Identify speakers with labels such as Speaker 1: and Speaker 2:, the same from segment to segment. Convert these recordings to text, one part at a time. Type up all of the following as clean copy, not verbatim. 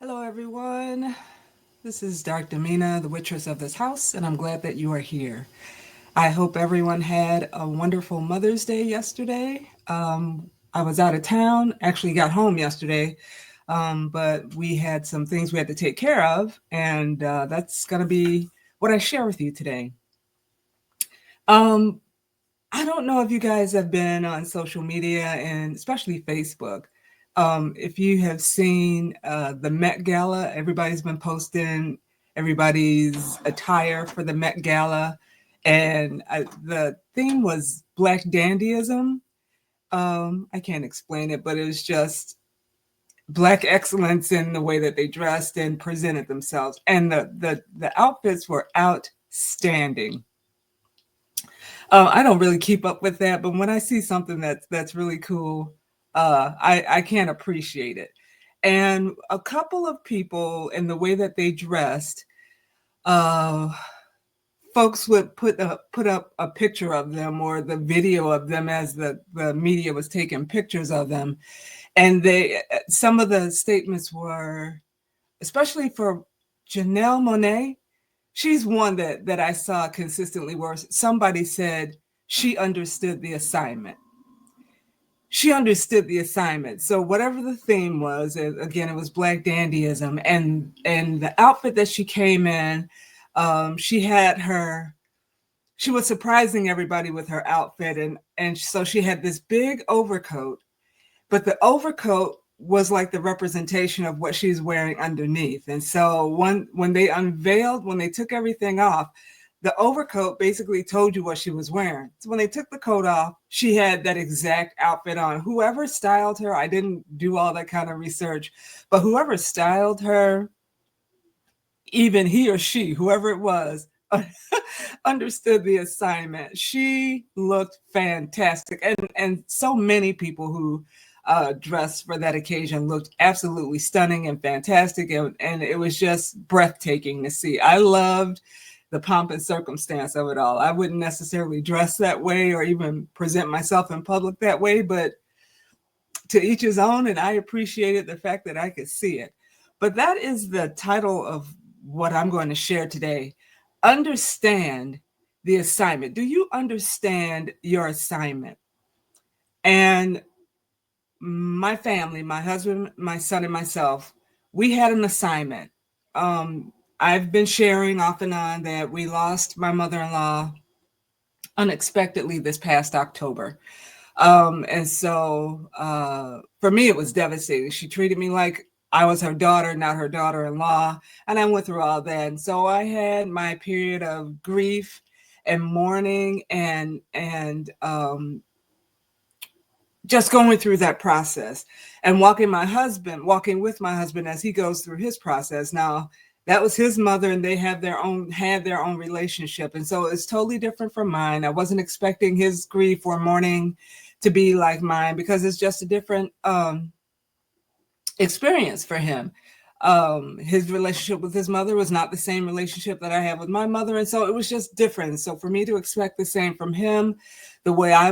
Speaker 1: Hello, everyone. This is Dark Domina, the waitress of this house, and I'm glad that you are here. I hope everyone had a wonderful Mother's Day yesterday. I was out of town, actually got home yesterday, but we had some things we had to take care of, and that's going to be what I share with you today. Um, I don't know if you guys have been on social media and especially Facebook. If you have seen the Met Gala, everybody's been posting everybody's attire for the Met Gala, and the theme was Black dandyism. I can't explain it, but it was just Black excellence in the way that they dressed and presented themselves, and the outfits were outstanding. I don't really keep up with that, but when I see something that's really cool, I can't appreciate it. And a couple of people in the way that they dressed, uh, folks would put up a picture of them or the video of them as the media was taking pictures of them, and they some of the statements were, especially for Janelle Monáe. She's one that I saw consistently where somebody said she understood the assignment. She understood the assignment. So whatever the theme was, again, it was Black dandyism, and the outfit that she came in, she had her. She was surprising everybody with her outfit, and so she had this big overcoat, but the overcoat was like the representation of what she's wearing underneath. And so when they took everything off, the overcoat basically told you what she was wearing. So when they took the coat off, she had that exact outfit on. Whoever styled her, I didn't do all that kind of research, but whoever styled her, even he or she, whoever it was, understood the assignment. She looked fantastic, and so many people who dressed for that occasion looked absolutely stunning and fantastic, and it was just breathtaking to see. I loved the pomp and circumstance of it all. I wouldn't necessarily dress that way or even present myself in public that way, but to each his own, and I appreciated the fact that I could see it. But that is the title of what I'm going to share today. Understand the assignment. Do you understand your assignment? And my family, my husband, my son, and myself, we had an assignment. I've been sharing off and on that we lost my mother in law unexpectedly this past October. And so for me, it was devastating. She treated me like I was her daughter, not her daughter in law. And I went through all that. And so I had my period of grief and mourning and just going through that process and walking with my husband as he goes through his process. Now, that was his mother, and they had their own relationship, and so it's totally different from mine. I wasn't expecting his grief or mourning to be like mine because it's just a different experience for him. His relationship with his mother was not the same relationship that I have with my mother, and so it was just different. So for me to expect the same from him, the way I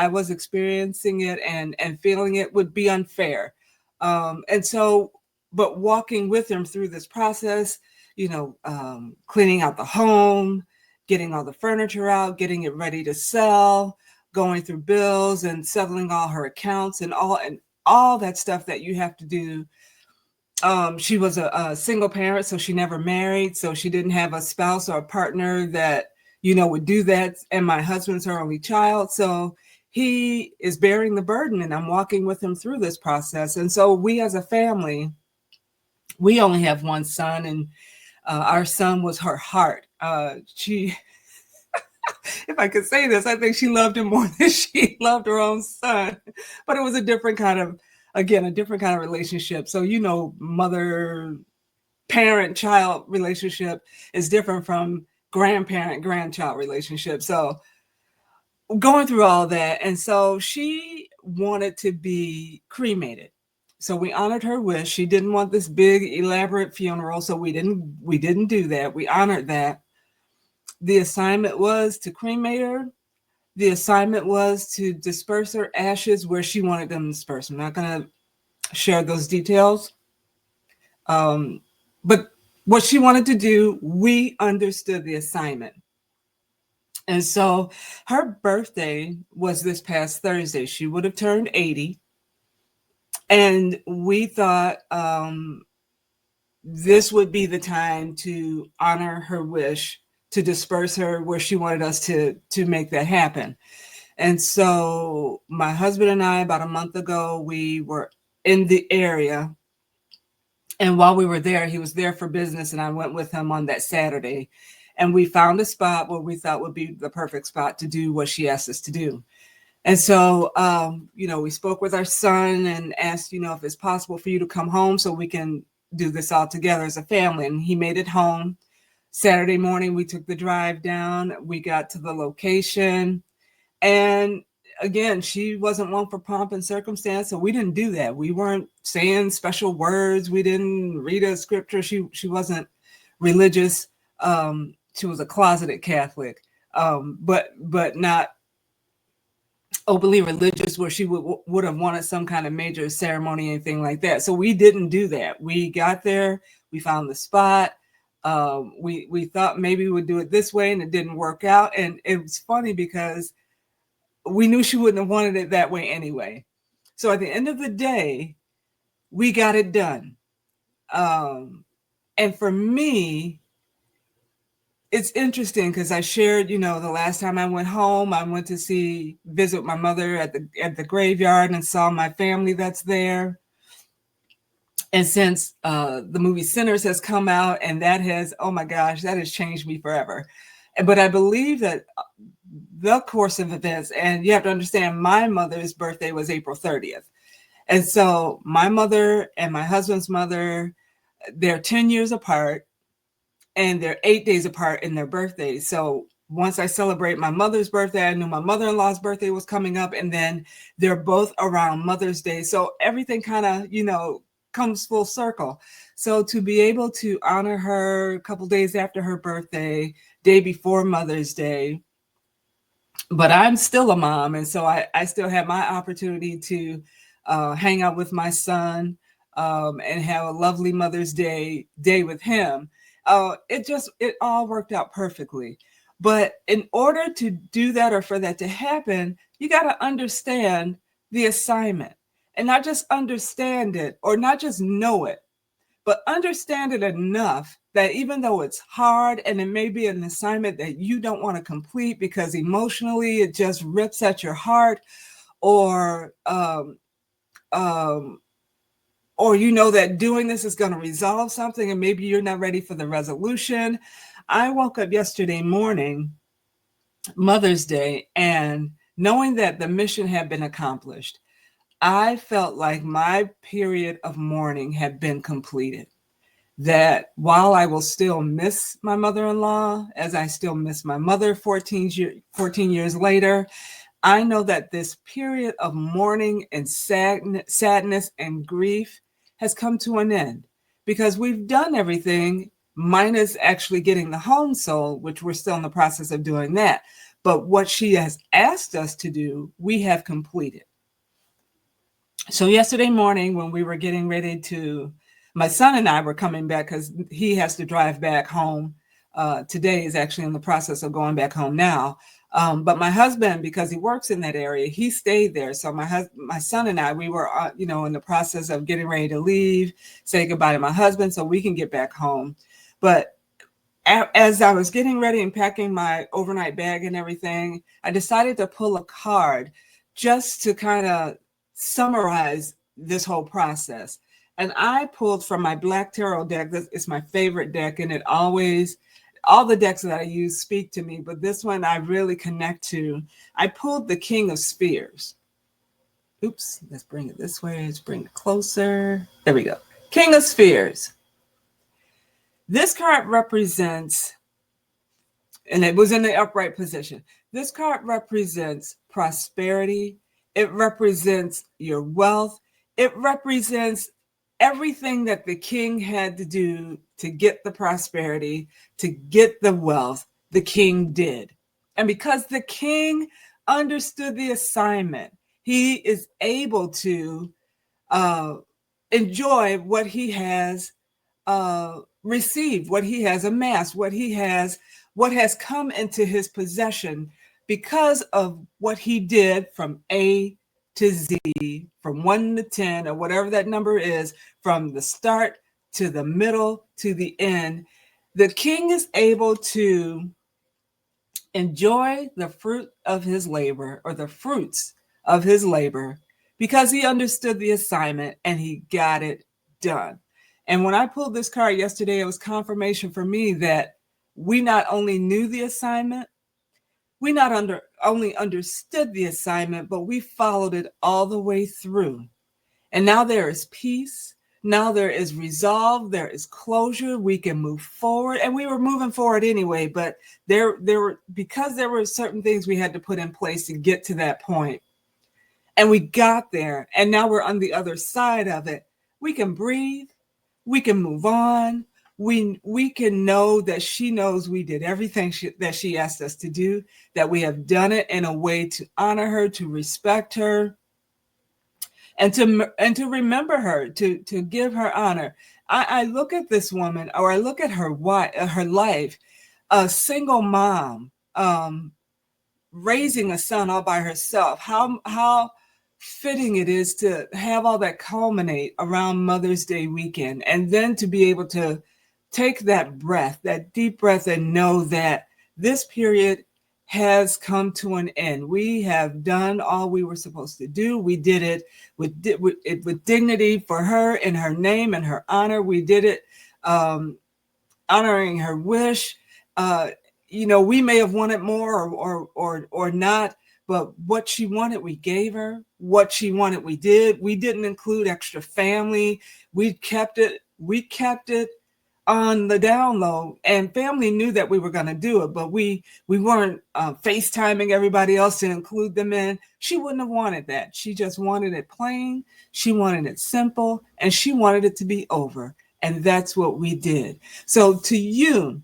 Speaker 1: was experiencing it and feeling it would be unfair. And so, but walking with him through this process, cleaning out the home, getting all the furniture out, getting it ready to sell, going through bills and settling all her accounts and all that stuff that you have to do. She was a single parent, so she never married, so she didn't have a spouse or a partner that would do that. And my husband's her only child, so he is bearing the burden, and I'm walking with him through this process. And so we, as a family, we only have one son, and our son was her heart. She, if I could say this, I think she loved him more than she loved her own son. But it was a different kind of, again, a different kind of relationship. So, mother, parent, child relationship is different from grandparent, grandchild relationship. So, going through all that. And so she wanted to be cremated. So we honored her wish. She didn't want this big elaborate funeral, so we didn't do that. We honored that. The assignment was to cremate her. The assignment was to disperse her ashes where she wanted them dispersed. I'm not going to share those details, But what she wanted to do, we understood the assignment. And so her birthday was this past Thursday. She would have turned 80. And we thought this would be the time to honor her wish, to disperse her where she wanted us to make that happen. And so my husband and I, about a month ago, we were in the area. And while we were there, he was there for business, and I went with him on that Saturday. And we found a spot where we thought would be the perfect spot to do what she asked us to do. And so, we spoke with our son and asked, if it's possible for you to come home so we can do this all together as a family. And he made it home. Saturday morning, we took the drive down. We got to the location. And again, she wasn't one for pomp and circumstance, so we didn't do that. We weren't saying special words. We didn't read a scripture. She wasn't religious. She was a closeted Catholic, but not openly religious where she would have wanted some kind of major ceremony, anything like that. So we didn't do that. We got there, we found the spot. We thought maybe we would do it this way, and it didn't work out. And it was funny because we knew she wouldn't have wanted it that way anyway. So at the end of the day, we got it done. And for me, it's interesting because I shared, the last time I went home, I went to visit my mother at the graveyard and saw my family that's there. And since the movie Sinners has come out, and that has, oh my gosh, that has changed me forever. But I believe that the course of events, and you have to understand, my mother's birthday was April 30th. And so my mother and my husband's mother, they're 10 years apart, and they're 8 days apart in their birthdays. So once I celebrate my mother's birthday, I knew my mother-in-law's birthday was coming up, and then they're both around Mother's Day. So everything kind of, comes full circle. So to be able to honor her a couple days after her birthday, day before Mother's Day, but I'm still a mom, and so I still have my opportunity to hang out with my son and have a lovely Mother's Day with him. It all worked out perfectly. But in order to do that, or for that to happen, you got to understand the assignment, and not just understand it or not just know it, but understand it enough that even though it's hard and it may be an assignment that you don't want to complete because emotionally it just rips at your heart, or that doing this is going to resolve something and maybe you're not ready for the resolution. I woke up yesterday morning, Mother's Day, and knowing that the mission had been accomplished, I felt like my period of mourning had been completed. That while I will still miss my mother-in-law, as I still miss my mother 14 years later, I know that this period of mourning and sadness and grief has come to an end, because we've done everything minus actually getting the home sold, which we're still in the process of doing that. But what she has asked us to do, we have completed. So yesterday morning, when we were getting ready my son and I were coming back because he has to drive back home. Today is actually in the process of going back home now. But my husband, because he works in that area, he stayed there. So my son and I, we were, in the process of getting ready to leave, say goodbye to my husband so we can get back home. But as I was getting ready and packing my overnight bag and everything, I decided to pull a card just to kind of summarize this whole process. And I pulled from my Black Tarot deck. It's my favorite deck, and all the decks that I use speak to me, but this one I really connect to. I pulled the King of Spears. Oops, let's bring it this way. Let's bring it closer. There we go. King of Spears. This card represents, and it was in the upright position, this card represents prosperity. It represents your wealth. It represents everything that the king had to do to get the prosperity, to get the wealth, the king did. And because the king understood the assignment, he is able to enjoy what he has received, what he has amassed, what has come into his possession because of what he did from A to Z, from 1 to 10, or whatever that number is, from the start to the middle to the end. The king is able to enjoy the fruit of his labor, or the fruits of his labor, because he understood the assignment and he got it done. And when I pulled this card yesterday, it was confirmation for me that we not only knew the assignment, we not only understood the assignment, but we followed it all the way through. And now there is peace. Now there is resolve. There is closure. We can move forward. And we were moving forward anyway, but there were, because there were certain things we had to put in place to get to that point. And we got there. And now we're on the other side of it. We can breathe. We can move on. We can know that she knows we did everything that she asked us to do, that we have done it in a way to honor her, to respect her, and to remember her, to give her honor. I look at this woman, or I look at her life, a single mom, raising a son all by herself. How fitting it is to have all that culminate around Mother's Day weekend, and then to be able to take that breath, that deep breath, and know that this period has come to an end. We have done all we were supposed to do. We did it with dignity for her, in her name and her honor. We did it honoring her wish. We may have wanted more or not, but what she wanted, we gave her. What she wanted, we did. We didn't include extra family. We kept it on the down low, and family knew that we were going to do it, but we weren't FaceTiming everybody else to include them in. She wouldn't have wanted that. She just wanted it plain. She wanted it simple, and she wanted it to be over. And that's what we did. So to you,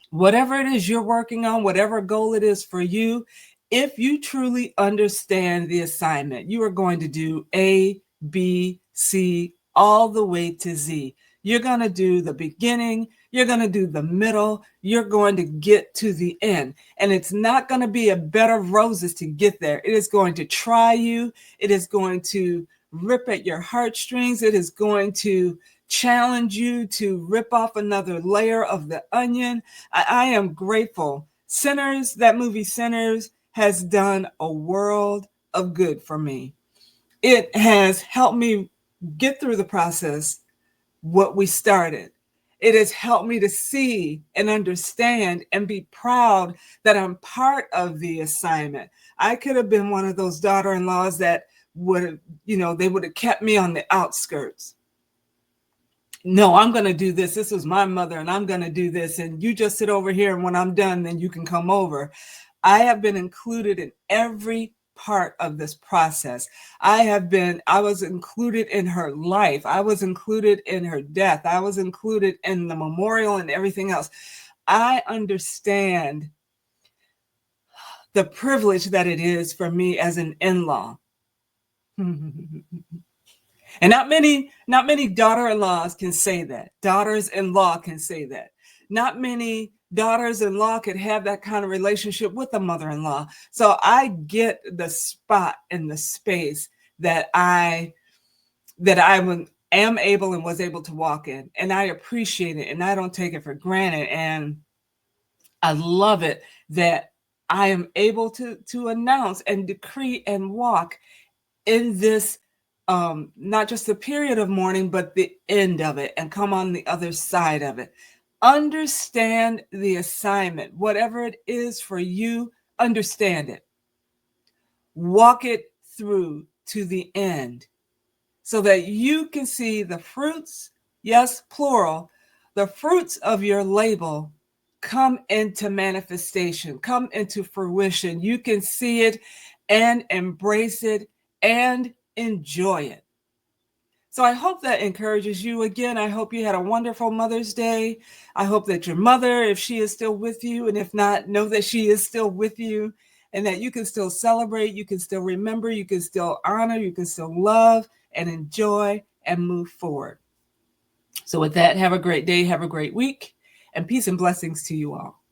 Speaker 1: whatever it is you're working on, whatever goal it is for you, if you truly understand the assignment, you are going to do A, B, C, all the way to Z. You're going to do the beginning, you're going to do the middle, you're going to get to the end. And it's not going to be a bed of roses to get there. It is going to try you. It is going to rip at your heartstrings. It is going to challenge you to rip off another layer of the onion. I am grateful. Sinners, that movie Sinners, has done a world of good for me. It has helped me get through the process, what we started. It has helped me to see and understand and be proud that I'm part of the assignment. I could have been one of those daughter-in-laws that would have, they would have kept me on the outskirts. No, I'm going to do this. This was my mother, and I'm going to do this. And you just sit over here, and when I'm done, then you can come over. I have been included in every part of this process. I was included in her life. I was included in her death. I was included in the memorial and everything else. I understand the privilege that it is for me as an in-law. And not many daughter-in-laws can say that. Daughters-in-law can say that. Not many daughters-in-law could have that kind of relationship with a mother-in-law. So I get the spot and the space that I am able and was able to walk in. And I appreciate it, and I don't take it for granted. And I love it that I am able to announce and decree and walk in this, not just the period of mourning, but the end of it, and come on the other side of it. Understand the assignment. Whatever it is for you, understand it. Walk it through to the end so that you can see the fruits, yes, plural, the fruits of your label come into manifestation, come into fruition. You can see it and embrace it and enjoy it. So I hope that encourages you. Again, I hope you had a wonderful Mother's Day. I hope that your mother, if she is still with you, and if not, know that she is still with you, and that you can still celebrate, you can still remember, you can still honor, you can still love and enjoy and move forward. So with that, have a great day, have a great week, and peace and blessings to you all.